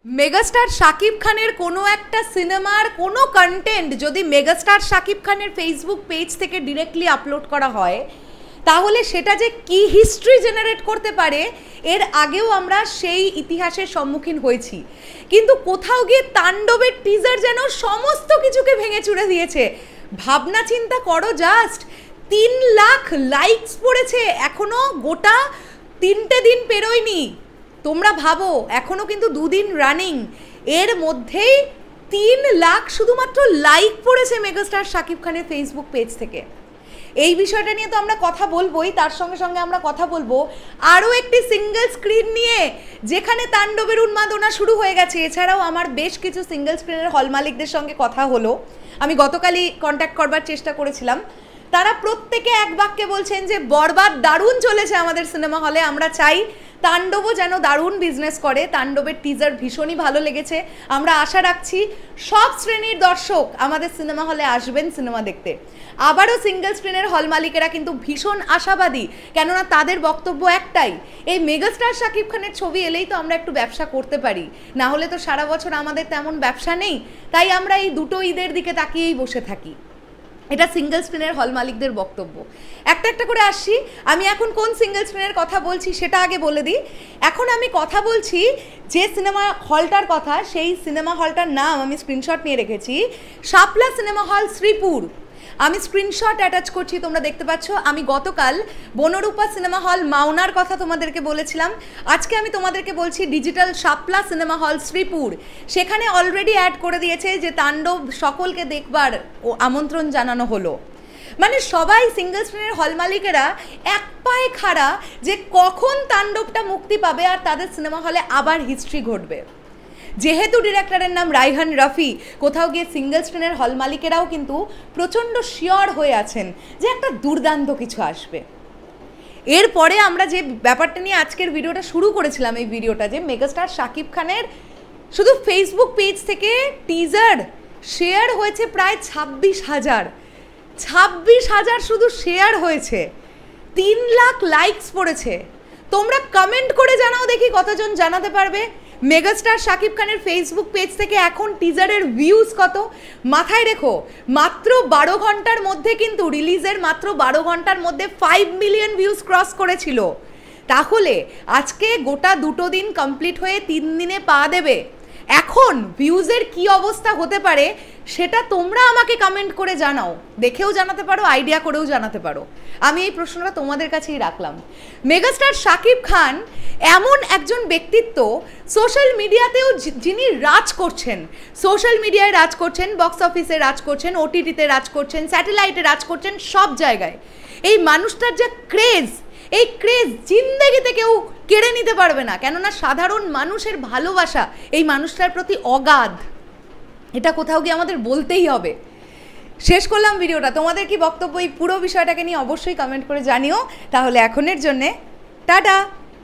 Megastar Shakib খানের কোনো একটা সিনেমার কোনো কন্টেন্ট যদি মেগাস্টার শাকিব খানের ফেসবুক পেজ থেকে ডিরেক্টলি আপলোড করা হয় তাহলে সেটা যে কি হিস্ট্রি জেনারেট করতে পারে এর আগেও আমরা সেই ইতিহাসের সম্মুখীন হয়েছি। কিন্তু কোথাও গিয়ে তাণ্ডবের টিজার যেন সমস্ত কিছুকে ভেঙে চুরে দিয়েছে। ভাবনা চিন্তা করো, জাস্ট 3 লাখ লাইকস পড়েছে, এখনো গোটা 3টে দিন পেরোয়নি। তোমরা ভাবো এখনো কিন্তু 2 দিন রানিং, এর মধ্যেই 3 লাখ শুধুমাত্র লাইক পড়েছে মেগাস্টার শাকিব খানের ফেসবুক পেজ থেকে। এই বিষয়টা নিয়ে তো আমরা কথা বলবোই, তার সঙ্গে সঙ্গে আমরা কথা বলবো আরও একটি সিঙ্গেল স্ক্রিন নিয়ে যেখানে তাণ্ডবের উন্মাদনা শুরু হয়ে গেছে। এছাড়াও আমার বেশ কিছু সিঙ্গেল স্ক্রিনের হল মালিকদের সঙ্গে কথা হলো, আমি গতকালই কন্ট্যাক্ট করবার চেষ্টা করেছিলাম। তারা প্রত্যেকে এক বাক্যে বলছেন যে বরবাদ দারুণ চলেছে আমাদের সিনেমা হলে, আমরা চাই তাণ্ডবও যেন দারুণ বিজনেস করে। তাণ্ডবের টিজার ভীষণই ভালো লেগেছে, আমরা আশা রাখছি সব শ্রেণীর দর্শক আমাদের সিনেমা হলে আসবেন সিনেমা দেখতে। আবারও সিঙ্গেল স্ক্রিনের হল মালিকেরা কিন্তু ভীষণ আশাবাদী, কেননা তাদের বক্তব্য একটাই, এই মেগাস্টার শাকিব খানের ছবি এলেই তো আমরা একটু ব্যবসা করতে পারি, না হলে তো সারা বছর আমাদের তেমন ব্যবসা নেই, তাই আমরা এই দুটো ঈদের দিকে তাকিয়েই বসে থাকি। এটা সিঙ্গেল স্ক্রিনের হল মালিকদের বক্তব্য। একটা একটা করে আসছি, আমি এখন কোন সিঙ্গেল স্ক্রিনের কথা বলছি সেটা আগে বলে দিই। এখন আমি কথা বলছি যে সিনেমা হলটার কথা, সেই সিনেমা হলটার নাম আমি স্ক্রিনশট নিয়ে রেখেছি, শাপলা সিনেমা হল, শ্রীপুর। আমি স্ক্রিনশট অ্যাটাচ করছি, তোমরা দেখতে পাচ্ছ। আমি গতকাল বনরূপা সিনেমা হল মাওনার কথা তোমাদেরকে বলেছিলাম, আজকে আমি তোমাদেরকে বলছি ডিজিটাল শাপলা সিনেমা হল, শ্রীপুর। সেখানে অলরেডি অ্যাড করে দিয়েছে যে তাণ্ডব সকলকে দেখবার আমন্ত্রণ জানানো হলো। মানে সবাই সিঙ্গেল স্ক্রিনের হল মালিকেরা এক পায়ে খাড়া যে কখন তাণ্ডবটা মুক্তি পাবে আর তাদের সিনেমা হলে আবার হিস্ট্রি ঘটবে। যেহেতু ডিরেক্টরের নাম রায়হান রাফি, কোথাও গিয়ে সিঙ্গেল স্ক্রিনের হল মালিকেরাও কিন্তু প্রচণ্ড শিওর হয়ে আছেন যে একটা দুর্দান্ত কিছু আসবে। এরপরে আমরা যে ব্যাপারটা নিয়ে আজকের ভিডিওটা শুরু করেছিলাম, এই ভিডিওটা যে মেগাস্টার শাকিব খানের শুধু ফেসবুক পেজ থেকে টিজার শেয়ার হয়েছে প্রায় 26,000 শুধু শেয়ার হয়েছে, 3 লাখ লাইকস পড়েছে। তোমরা কমেন্ট করে জানাও দেখি কতজন জানাতে পারবে মেগাস্টার শাকিব খানের ফেসবুক পেজ থেকে এখন টিজারের ভিউজ কত। মাথায় রেখো মাত্র 12 ঘন্টার মধ্যে কিন্তু রিলিজের মাত্র 12 ঘন্টার মধ্যে 5 মিলিয়ন ভিউজ ক্রস করেছিল। তাহলে আজকে গোটা 2 দিন কমপ্লিট হয়ে 3 দিনে পা দেবে, এখন ভিউজের কি অবস্থা হতে পারে সেটা তোমরা আমাকে কমেন্ট করে জানাও, দেখেও জানাতে পারো, আইডিয়া করেও জানাতে পারো। আমি এই প্রশ্নটা তোমাদের কাছেই রাখলাম। মেগাস্টার শাকিব খান এমন একজন ব্যক্তিত্ব, সোশ্যাল মিডিয়াতেও যিনি রাজ করছেন, সোশ্যাল মিডিয়ায় রাজ করছেন, বক্স অফিসে রাজ করছেন, ওটিটিতে রাজ করছেন, স্যাটেলাইটে রাজ করছেন, সব জায়গায়। এই মানুষটার যে ক্রেজ, এই ক্রেজ জিন্দেগিতে কেউ কেড়ে নিতে পারবে না, কেননা সাধারণ মানুষের ভালোবাসা এই মানুষটার প্রতি অগাধ, এটা কোথাও গিয়ে আমাদের বলতেই হবে। শেষ করলাম ভিডিওটা, তোমাদের কি বক্তব্য এই পুরো বিষয়টাকে নিয়ে অবশ্যই কমেন্ট করে জানিও। তাহলে এখনের জন্যে টাটা।